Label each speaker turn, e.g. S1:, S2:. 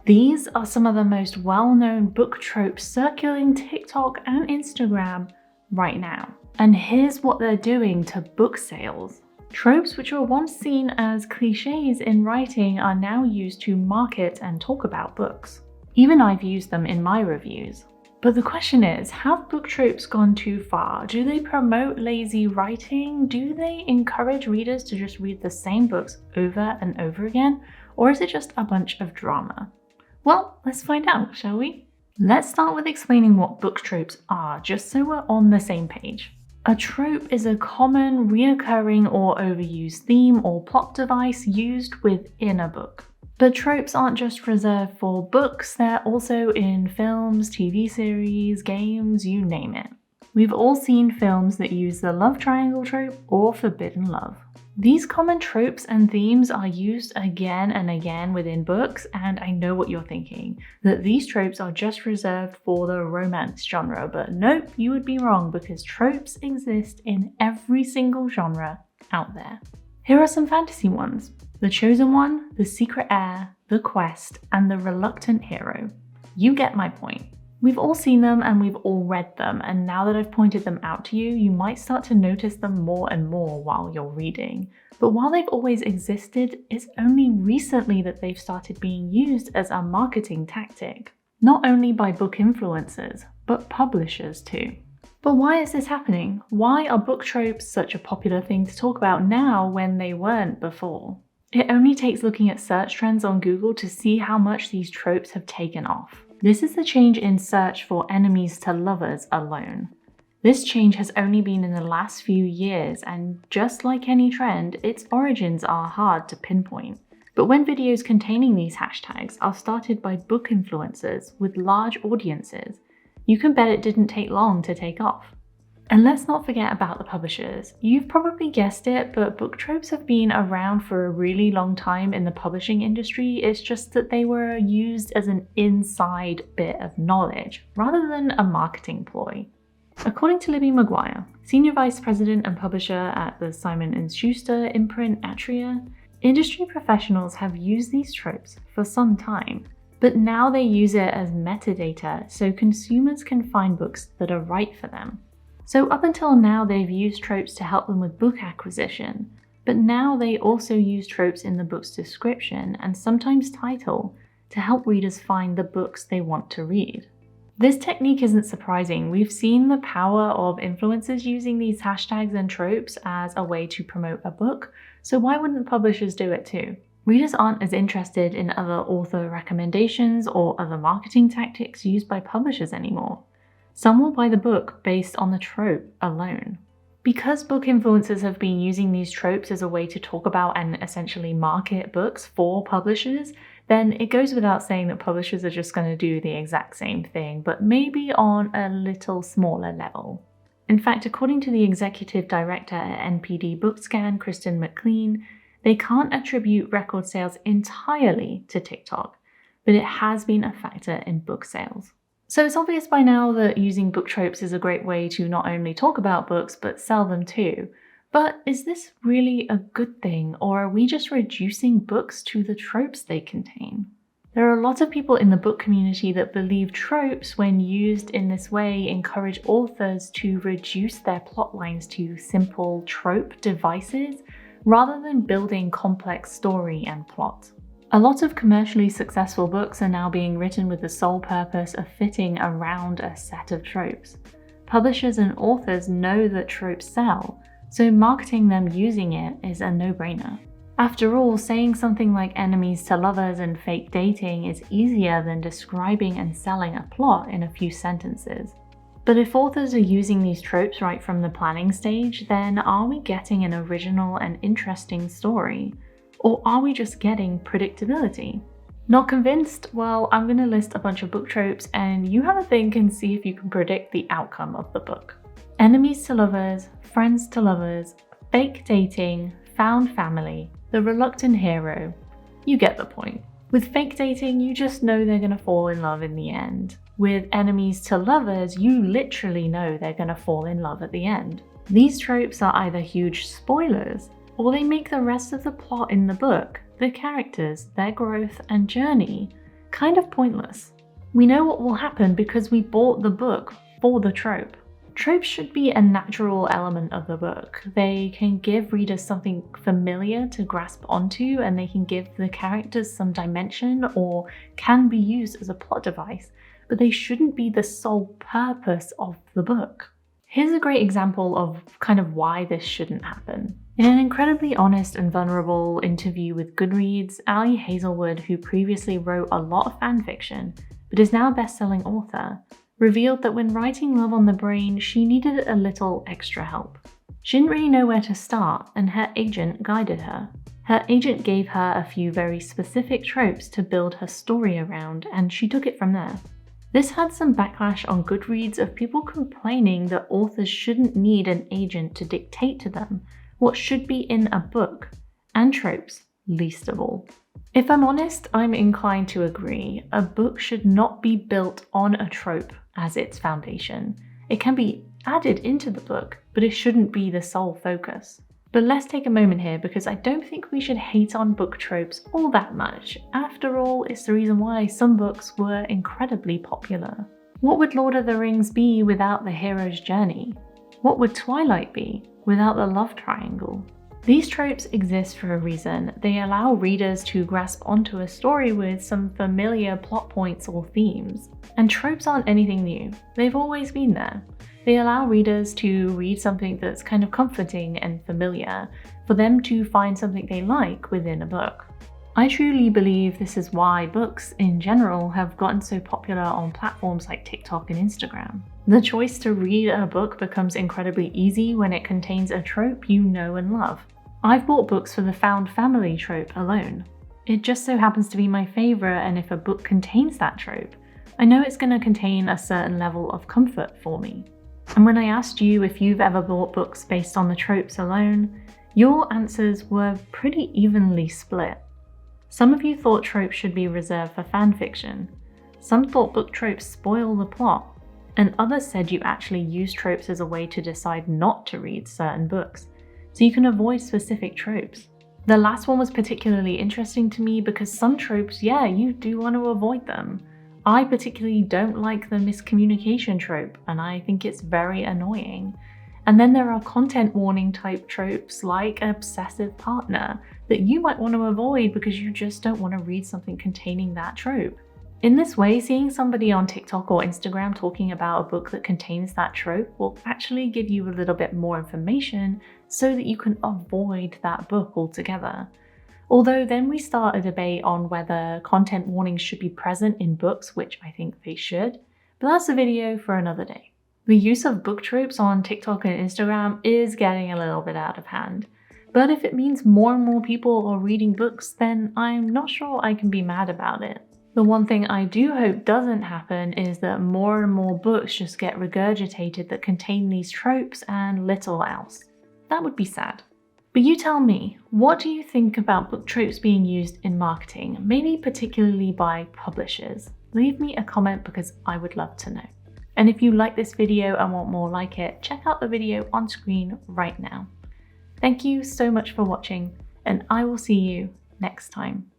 S1: These are some of the most well-known book tropes circulating TikTok and Instagram right now. And here's what they're doing to book sales. Tropes which were once seen as cliches in writing are now used to market and talk about books. Even I've used them in my reviews. But the question is, have book tropes gone too far? Do they promote lazy writing? Do they encourage readers to just read the same books over and over again? Or is it just a bunch of drama? Well, let's find out, shall we? Let's start with explaining what book tropes are, just so we're on the same page. A trope is a common, reoccurring, or overused theme or plot device used within a book. But tropes aren't just reserved for books, they're also in films, TV series, games, you name it. We've all seen films that use the love triangle trope or forbidden love. These common tropes and themes are used again and again within books, and I know what you're thinking, that these tropes are just reserved for the romance genre, but nope, you would be wrong because tropes exist in every single genre out there. Here are some fantasy ones: The Chosen One, The Secret Heir, The Quest, and The Reluctant Hero. You get my point. We've all seen them and we've all read them, and now that I've pointed them out to you, you might start to notice them more and more while you're reading. But while they've always existed, it's only recently that they've started being used as a marketing tactic. Not only by book influencers, but publishers too. But why is this happening? Why are book tropes such a popular thing to talk about now when they weren't before? It only takes looking at search trends on Google to see how much these tropes have taken off. This is the change in search for enemies to lovers alone. This change has only been in the last few years, and just like any trend, its origins are hard to pinpoint. But when videos containing these hashtags are started by book influencers with large audiences, you can bet it didn't take long to take off. And let's not forget about the publishers. You've probably guessed it, but book tropes have been around for a really long time in the publishing industry. It's just that they were used as an inside bit of knowledge rather than a marketing ploy. According to Libby Maguire, Senior Vice President and Publisher at the Simon & Schuster imprint Atria, industry professionals have used these tropes for some time, but now they use it as metadata so consumers can find books that are right for them. So up until now, they've used tropes to help them with book acquisition, but now they also use tropes in the book's description and sometimes title to help readers find the books they want to read. This technique isn't surprising. We've seen the power of influencers using these hashtags and tropes as a way to promote a book, so why wouldn't publishers do it too? Readers aren't as interested in other author recommendations or other marketing tactics used by publishers anymore. Some will buy the book based on the trope alone. Because book influencers have been using these tropes as a way to talk about and essentially market books for publishers, then it goes without saying that publishers are just going to do the exact same thing, but maybe on a little smaller level. In fact, according to the executive director at NPD Bookscan, Kristen McLean, they can't attribute record sales entirely to TikTok, but it has been a factor in book sales. So it's obvious by now that using book tropes is a great way to not only talk about books, but sell them too. But is this really a good thing, or are we just reducing books to the tropes they contain? There are a lot of people in the book community that believe tropes, when used in this way, encourage authors to reduce their plot lines to simple trope devices, rather than building complex story and plot. A lot of commercially successful books are now being written with the sole purpose of fitting around a set of tropes. Publishers and authors know that tropes sell, so marketing them using it is a no-brainer. After all, saying something like enemies to lovers and fake dating is easier than describing and selling a plot in a few sentences. But if authors are using these tropes right from the planning stage, then are we getting an original and interesting story? Or are we just getting predictability? Not convinced? Well, I'm going to list a bunch of book tropes and you have a think and see if you can predict the outcome of the book. Enemies to lovers, friends to lovers, fake dating, found family, the reluctant hero. You get the point. With fake dating, you just know they're going to fall in love in the end. With enemies to lovers, you literally know they're going to fall in love at the end. These tropes are either huge spoilers, or they make the rest of the plot in the book, the characters, their growth and journey, kind of pointless. We know what will happen because we bought the book for the trope. Tropes should be a natural element of the book. They can give readers something familiar to grasp onto, and they can give the characters some dimension or can be used as a plot device, but they shouldn't be the sole purpose of the book. Here's a great example of kind of why this shouldn't happen. In an incredibly honest and vulnerable interview with Goodreads, Ali Hazelwood, who previously wrote a lot of fanfiction, but is now a best-selling author, revealed that when writing Love on the Brain, she needed a little extra help. She didn't really know where to start, and her agent guided her. Her agent gave her a few very specific tropes to build her story around, and she took it from there. This had some backlash on Goodreads of people complaining that authors shouldn't need an agent to dictate to them what should be in a book, and tropes least of all. If I'm honest, I'm inclined to agree. A book should not be built on a trope as its foundation. It can be added into the book, but it shouldn't be the sole focus. But let's take a moment here because I don't think we should hate on book tropes all that much. After all, it's the reason why some books were incredibly popular. What would Lord of the Rings be without the hero's journey? What would Twilight be without the love triangle? These tropes exist for a reason. They allow readers to grasp onto a story with some familiar plot points or themes. And tropes aren't anything new. They've always been there. They allow readers to read something that's kind of comforting and familiar, for them to find something they like within a book. I truly believe this is why books in general have gotten so popular on platforms like TikTok and Instagram. The choice to read a book becomes incredibly easy when it contains a trope you know and love. I've bought books for the found family trope alone. It just so happens to be my favourite, and if a book contains that trope, I know it's going to contain a certain level of comfort for me. And when I asked you if you've ever bought books based on the tropes alone, your answers were pretty evenly split. Some of you thought tropes should be reserved for fanfiction. Some thought book tropes spoil the plot, and others said you actually use tropes as a way to decide not to read certain books, so you can avoid specific tropes. The last one was particularly interesting to me because some tropes, yeah, you do want to avoid them. I particularly don't like the miscommunication trope, and I think it's very annoying. And then there are content warning type tropes like obsessive partner that you might want to avoid because you just don't want to read something containing that trope. In this way, seeing somebody on TikTok or Instagram talking about a book that contains that trope will actually give you a little bit more information so that you can avoid that book altogether. Although then we start a debate on whether content warnings should be present in books, which I think they should, but that's a video for another day. The use of book tropes on TikTok and Instagram is getting a little bit out of hand. But if it means more and more people are reading books, then I'm not sure I can be mad about it. The one thing I do hope doesn't happen is that more and more books just get regurgitated that contain these tropes and little else. That would be sad. But you tell me, what do you think about book tropes being used in marketing, maybe particularly by publishers? Leave me a comment because I would love to know. And if you like this video and want more like it, check out the video on screen right now. Thank you so much for watching, and I will see you next time.